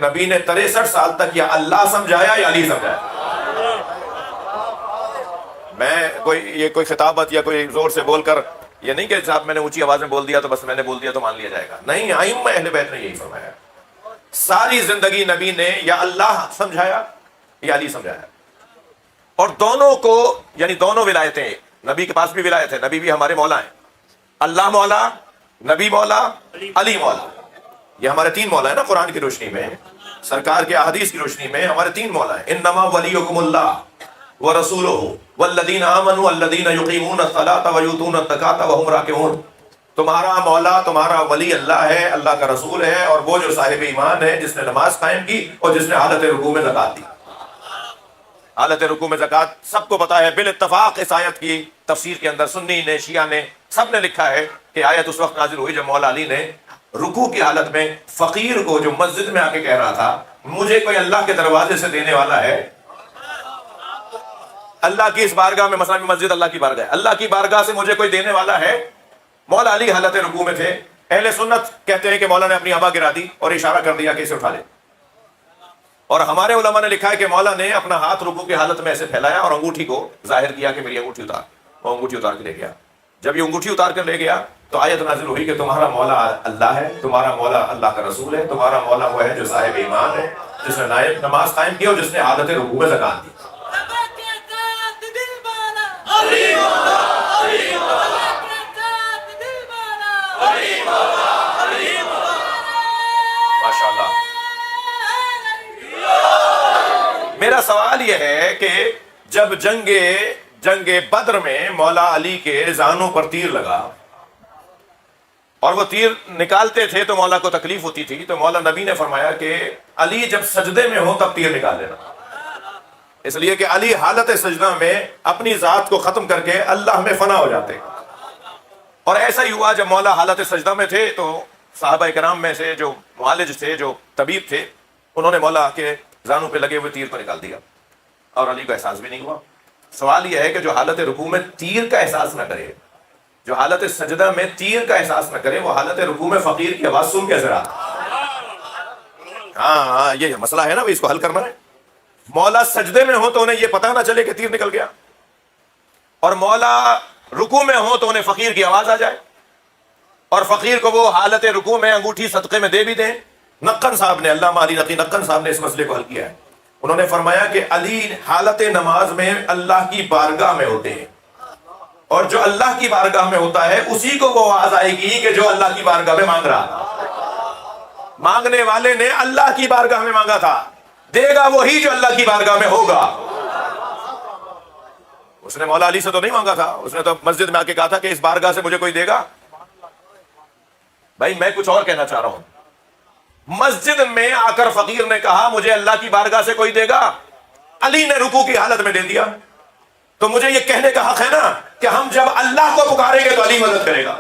نبی نے 63 سال تک یا اللہ سمجھایا یا علی سمجھایا. میں کوئی خطابت یا کوئی زور سے بول کر یہ نہیں کہ صاحب میں نے اونچی آواز میں بول دیا تو بس میں نے بول دیا تو مان لیا جائے گا. نہیں، ائمہ اہل بیت نے یہی فرمایا. ساری زندگی نبی نے یا اللہ سمجھایا یا علی سمجھایا. اور دونوں کو یعنی دونوں ولایتیں، نبی کے پاس بھی ولایت ہے، نبی بھی ہمارے مولا ہیں. اللہ مولا، نبی مولا، علی مولا. یہ ہمارے 3 مولا ہیں نا. قرآن کی روشنی میں، سرکار کے احادیث کی روشنی میں ہمارے 3 مولا ہیں. انما ولیکم اللہ ورسولہ والذین آمنوا الذین یقیمون الصلاۃ ویؤتون الزکاۃ وہم راکعون. تمہارا مولا، تمہارا ولی اللہ ہے، اللہ کا رسول ہے، اور وہ جو صاحب ایمان ہے جس نے نماز قائم کی اور جس نے حالت رکوع میں زکات دی. حالت رکوع میں زکات سب کو پتا ہے. بالاتفاق اس آیت کی تفسیر کے اندر سنی نے، شیعہ نے، سب نے لکھا ہے کہ آیت اس وقت نازل ہوئی جب مولا علی نے رکوع کی حالت میں فقیر کو جو مسجد میں آ کے کہہ رہا تھا مجھے کوئی اللہ کے دروازے سے دینے والا ہے، اللہ کی اس بارگاہ میں، مثلا مسجد اللہ کی بارگاہ ہے، اللہ کی بارگاہ سے مجھے کوئی دینے والا ہے. مولا علی حالت رکوع میں تھے. اہل سنت کہتے ہیں کہ مولا نے اپنی آبا گرا دی اور اشارہ کر دیا کہ اسے اٹھا لے. اور ہمارے علماء نے لکھا ہے کہ مولا نے اپنا ہاتھ رکوع کی حالت میں ایسے پھیلایا اور انگوٹھی کو ظاہر کیا کہ میری انگوٹھی اتار. وہ انگوٹھی اتار کے لے گیا. جب یہ انگوٹھی اتار کر لے گیا تو آیت نازل ہوئی کہ تمہارا مولا اللہ ہے، تمہارا مولا اللہ کا رسول ہے، تمہارا مولا وہ ہے جو صاحب ایمان ہے، جس نے نماز قائم کی اور جس نے حالت رکوع میں زکات دی. ماشاءاللہ. میرا سوال یہ ہے کہ جب جنگ بدر میں مولا علی کے زانوں پر تیر لگا اور وہ تیر نکالتے تھے تو مولا کو تکلیف ہوتی تھی، تو مولا نبی نے فرمایا کہ علی جب سجدے میں ہو تب تیر نکال لینا. اس لیے کہ علی حالت سجدہ میں اپنی ذات کو ختم کر کے اللہ میں فنا ہو جاتے. اور ایسا ہی ہوا جب مولا حالت سجدہ میں تھے تو صحابہ کرام میں سے جو معالج تھے، جو طبیب تھے، انہوں نے مولا کے زانوں پہ لگے ہوئے تیر کو نکال دیا اور علی کو احساس بھی نہیں ہوا. سوال یہ ہے کہ جو حالت رکوع میں تیر کا احساس نہ کرے، جو حالت سجدہ میں تیر کا احساس نہ کرے، وہ حالت رکوع میں فقیر کی آواز سن کیسے رہا؟ ہاں یہ مسئلہ ہے نا، اس کو حل کرنا ہے. مولا سجدے میں ہو تو انہیں یہ پتہ نہ چلے کہ تیر نکل گیا، اور مولا رکوع میں ہو تو انہیں فقیر کی آواز آ جائے، اور فقیر کو وہ حالت رکوع میں انگوٹھی صدقے میں دے بھی دیں. نقن صاحب نے، علامہ علی نقی نقن صاحب نے اس مسئلے کو حل کیا ہے. انہوں نے فرمایا کہ علی حالت نماز میں اللہ کی بارگاہ میں ہوتے ہیں، اور جو اللہ کی بارگاہ میں ہوتا ہے اسی کو وہ آواز آئے گی کہ جو اللہ کی بارگاہ میں مانگ رہا. مانگنے والے نے اللہ کی بارگاہ میں مانگا تھا، دے گا وہی جو اللہ کی بارگاہ میں ہوگا. اس نے مولا علی سے تو نہیں مانگا تھا، اس نے تو مسجد میں آ کے کہا تھا کہ اس بارگاہ سے مجھے کوئی دے گا. بھائی میں کچھ اور کہنا چاہ رہا ہوں. مسجد میں آ کر فقیر نے کہا مجھے اللہ کی بارگاہ سے کوئی دے گا، علی نے رکوع کی حالت میں دے دیا. تو مجھے یہ کہنے کا حق ہے نا کہ ہم جب اللہ کو پکاریں گے تو علی مدد کرے گا.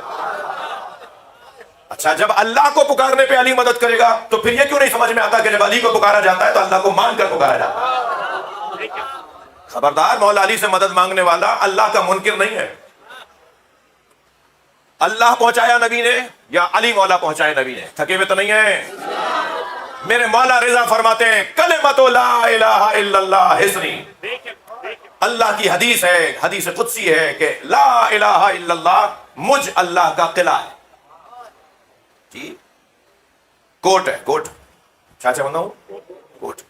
اچھا، جب اللہ کو پکارنے پہ علی مدد کرے گا تو پھر یہ کیوں نہیں سمجھ میں آتا کہ جب علی کو پکارا جاتا ہے تو اللہ کو مان کر پکارا جاتا ہے؟ خبردار، مولا علی سے مدد مانگنے والا اللہ کا منکر نہیں ہے. اللہ پہنچایا نبی نے یا علی مولا پہنچائے نبی نے؟ تھکے ہوئے تو نہیں ہیں. میرے مولا رضا فرماتے ہیں کلمۃ لا الہ الا اللہ حصنی. اللہ کی حدیث ہے، حدیث قدسی ہے کہ لا الہ الا اللہ مجھ اللہ کا قلعہ ہے. جی کوٹ ہے، کوٹ چاچا بناؤ کوٹ.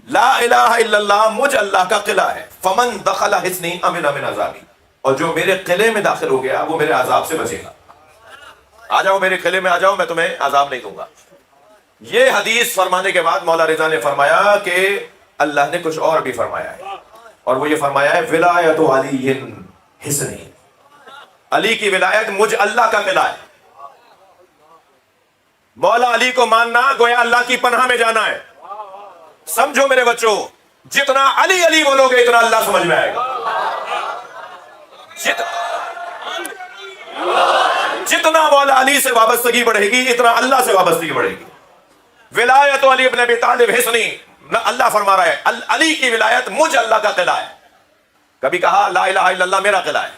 لا الہ الا اللہ مجھ اللہ کا قلعہ ہے. فمن دخل حصنی امن من عذابی. اور جو میرے قلعے میں داخل ہو گیا وہ میرے عذاب سے بچے گا. آ جاؤ میرے قلعے میں آ جاؤ، میں تمہیں عذاب نہیں دوں گا. یہ حدیث فرمانے کے بعد مولا رضا نے فرمایا کہ اللہ نے کچھ اور بھی فرمایا ہے، اور وہ یہ فرمایا ہے ولایت علی حصنی. علی کی ولایت مجھ اللہ کا قلعہ ہے. مولا علی کو ماننا گویا اللہ کی پناہ میں جانا ہے. سمجھو میرے بچوں، جتنا علی علی بولو گے اتنا اللہ سمجھ میں آئے گا. جتنا مولا علی سے وابستگی بڑھے گی اتنا اللہ سے وابستگی بڑھے گی. ولایت علی ابن ابی طالب حصنی، اللہ فرما رہا ہے علی کی ولایت مجھ اللہ کا قلعہ ہے. کبھی کہا لا الہ الا اللہ میرا قلعہ ہے،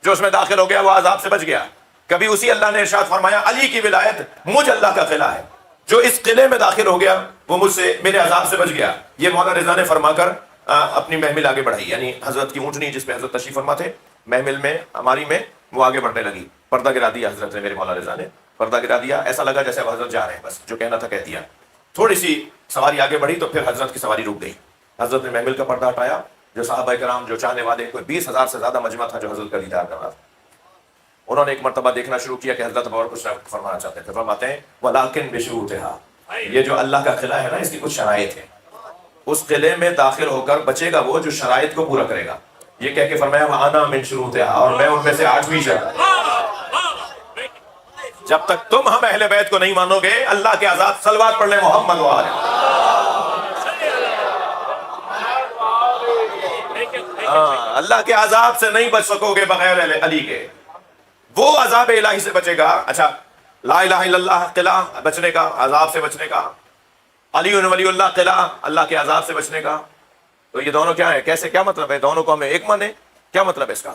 جو اس میں داخل ہو گیا وہ عذاب سے بچ گیا. کبھی اسی اللہ نے ارشاد فرمایا علی کی ولایت مجھ اللہ کا قلعہ ہے. جو اس قلعے میں داخل ہو گیا وہ مجھ سے میرے عذاب سے بچ گیا. یہ مولا رضا نے فرما کر اپنی محمل آگے بڑھائی. یعنی حضرت کی اونٹنی جس پہ حضرت تشریف فرما تھے محمل میں ہماری میں وہ آگے بڑھنے لگی. پردہ گرا دیا حضرت نے, میرے مولا رضا نے پردہ گرا دیا. ایسا لگا جیسے اب حضرت جا رہے ہیں, بس جو کہنا تھا کہہ دیا. تھوڑی سی سواری آگے بڑھی تو پھر حضرت کی سواری رک گئی. حضرت نے محمل کا پردہ ہٹایا. جو صحابہ کرام, جو چاہنے والے, کوئی 20,000 سے زیادہ مجمع تھا جو حضرت کا دیدار کر رہا تھا, انہوں نے ایک مرتبہ دیکھنا شروع کیا کہ حضرت اور کچھ فرمانا چاہتے تھے. فرماتے ہیں وَلَٰكِن بِشُرُوطِهَا, یہ جو اللہ کا قلعہ ہے نا, اس کی کچھ شرائط ہے. اس قلعے میں داخل ہو کر بچے گا وہ جو شرائط کو پورا کرے گا. یہ کہہ کے فرمایا وَأَنَا مِن شُرُوطِهَا, اور میں ان میں سے 8ویں شرط. جب تک تم ہم اہل بیت کو نہیں مانو گے, اللہ کے عذاب, صلوات پڑھ لیں محمد و آلہ. اللہ کے عذاب سے نہیں بچ سکو گے بغیر علی کے. وہ عذاب الہی سے بچے گا. اچھا, لا الہ الا اللہ قلعہ بچنے کا, عذاب سے بچنے کا. علی ولی اللہ قلعہ, اللہ کے عذاب سے بچنے کا. تو یہ دونوں کیا ہے, کیسے, کیا مطلب ہے؟ دونوں کو ہمیں ایک مانے, کیا مطلب ہے اس کا؟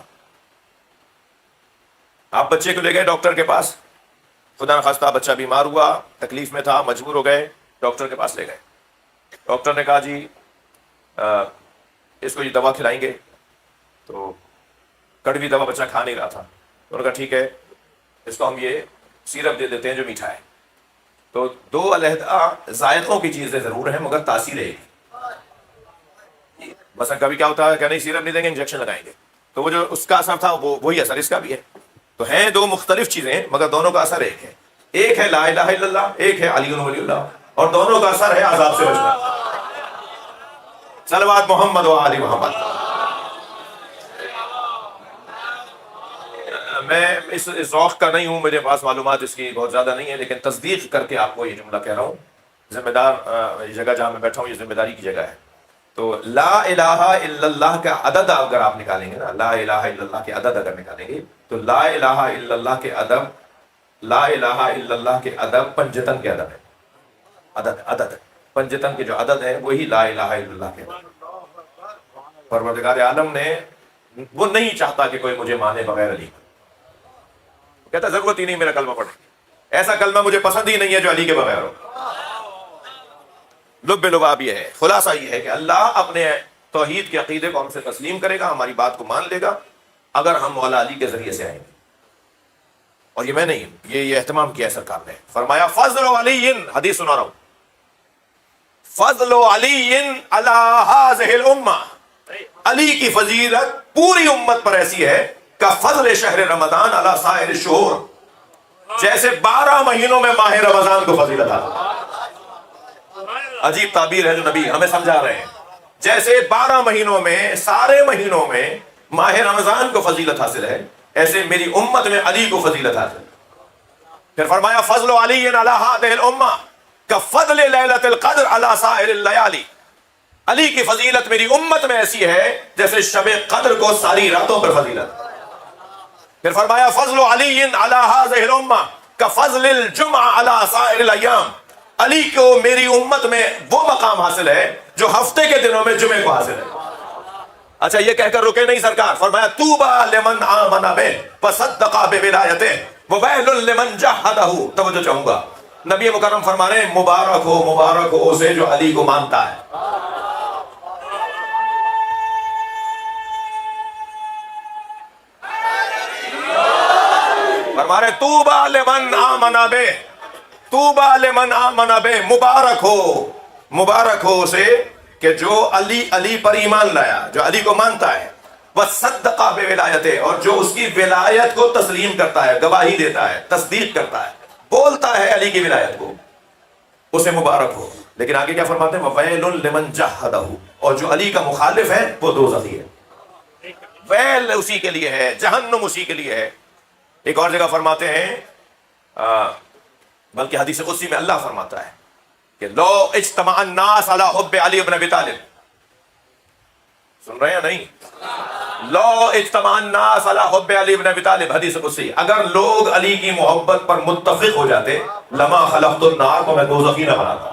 آپ بچے کو لے گئے ڈاکٹر کے پاس, خدا نخواستہ بچہ بیمار ہوا, تکلیف میں تھا, مجبور ہو گئے, ڈاکٹر کے پاس لے گئے. ڈاکٹر نے کہا جی اس کو یہ دوا کھلائیں گے. تو کڑوی دوا بچہ کھا نہیں رہا تھا. انہوں نے کہا ٹھیک ہے, اس کو ہم یہ سیرپ دے دیتے ہیں جو میٹھا ہے. تو 2 علیحدہ ذائقوں کی چیزیں ضرور ہیں مگر تاثیر ہے. مثلا کبھی کیا ہوتا ہے کہ نہیں سیرپ نہیں دیں گے, انجیکشن لگائیں گے, تو وہ جو اس کا اثر تھا وہی اثر اس کا بھی ہے. تو ہیں 2 مختلف چیزیں مگر دونوں کا اثر ایک ہے. ایک ہے لا الہ الا اللہ, ایک ہے علی ولی اللہ, اور دونوں کا اثر ہے عذاب سے بچنا. صلوات محمد و آل محمد. میں اس ذوق کا نہیں ہوں, میرے پاس معلومات اس کی بہت زیادہ نہیں ہے, لیکن تصدیق کر کے آپ کو یہ جملہ کہہ رہا ہوں. ذمہ دار جگہ جہاں میں بیٹھا ہوں یہ ذمہ داری کی جگہ ہے. تو لا الہ الا اللہ کا عدد اگر آپ نکالیں گے نا, لا الہ الا اللہ کے عدد اگر نکالیں گے تو لا الہ الا اللہ کے عدد, لا الہ الا اللہ کے عدد پنجتن کے عدد ہے. عدد پنجتن کے جو عدد ہے وہی لا الہ الا اللہ کے. پروردگار عالم نے, وہ نہیں چاہتا کہ کوئی مجھے مانے بغیر علی. کہتا ضرورت ہی نہیں میرا کلمہ پڑھنے کی, ایسا کلمہ مجھے پسند ہی نہیں ہے جو علی کے بغیر ہو. لب لباب یہ ہے, خلاصہ یہ ہے کہ اللہ اپنے توحید کے عقیدے کو ہم سے تسلیم کرے گا, ہماری بات کو مان لے گا اگر ہم مولا علی کے ذریعے سے آئیں گے. اور یہ میں نہیں, یہ اہتمام کیا ہے سرکار نے. فرمایا فضل علی, حدیث سنا رہا ہوں, فضل علی علی ہذہ الامہ, علی کی فضیلت پوری امت پر ایسی ہے کہ فضل شہر رمضان علی سائر الشہور, جیسے 12 مہینوں میں ماہ رمضان کو فضیلت ہے. عجیب تعبیر ہے جو نبی ہمیں سمجھا رہے ہیں. جیسے 12 مہینوں میں, سارے مہینوں میں ماہ رمضان کو فضیلت حاصل ہے, ایسے میری امت میں علی کو فضیلت حاصل. پھر فرمایا فضل علی علی ہذہ الامہ کفضل لیلۃ القدر علی سائر اللیالی, علی کی فضیلت میری امت میں ایسی ہے جیسے شب قدر کو ساری راتوں پر فضیلت. پھر فرمایا فضل علی علی ہذہ الامہ کفضل الجمعہ علی سائر الایام, علی کو میری امت میں وہ مقام حاصل ہے جو ہفتے کے دنوں میں جمعے کو حاصل ہے. اچھا یہ کہہ کر رکے نہیں سرکار, فرمایا طوبی لمن آمن بہ وصدق بولایتہ وویل لمن جحدہ. توجہ چاہوں گا, نبی مکرم فرما رہے ہیں مبارک ہو اسے جو علی کو مانتا ہے. فرما رہے طوبی لمن آمن بہ, طوبی لمن آمن بہ, مبارک ہو اسے کہ جو علی پر ایمان لایا, جو علی کو مانتا ہے. وصدق بولایتہ, اور جو اس کی ولایت کو تسلیم کرتا ہے, گواہی دیتا ہے, تصدیق کرتا ہے, بولتا ہے علی کی ولایت کو, اسے مبارک ہو. لیکن آگے کیا فرماتے ہیں وویل لمن جحدہ, اور جو علی کا مخالف ہے وہ دوزخی ہے. ویل اسی کے لیے ہے, جہنم اسی کے لیے ہے. ایک اور جگہ فرماتے ہیں, بلکہ حدیث قدسی میں اللہ فرماتا ہے کہ لو اجتمع الناس علی حب علی بن ابی طالب. سن رہے ہیں نہیں؟ لو اجتمع الناس علی حب علی بن ابی طالب, حدیث قدسی, اگر لوگ علی کی محبت پر متفق ہو جاتے لما خلقت النار, کو میں دوزخی نہ بناتا.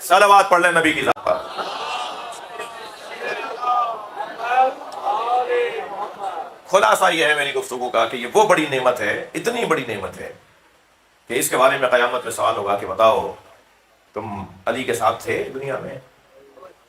صلوات پڑھ لیں نبی کی ذات پر. خلاصہ یہ ہے میری گفتگو کا کہ یہ وہ بڑی نعمت ہے, اتنی بڑی نعمت ہے کہ اس کے بارے میں قیامت میں سوال ہوگا کہ بتاؤ تم علی کے ساتھ تھے دنیا میں؟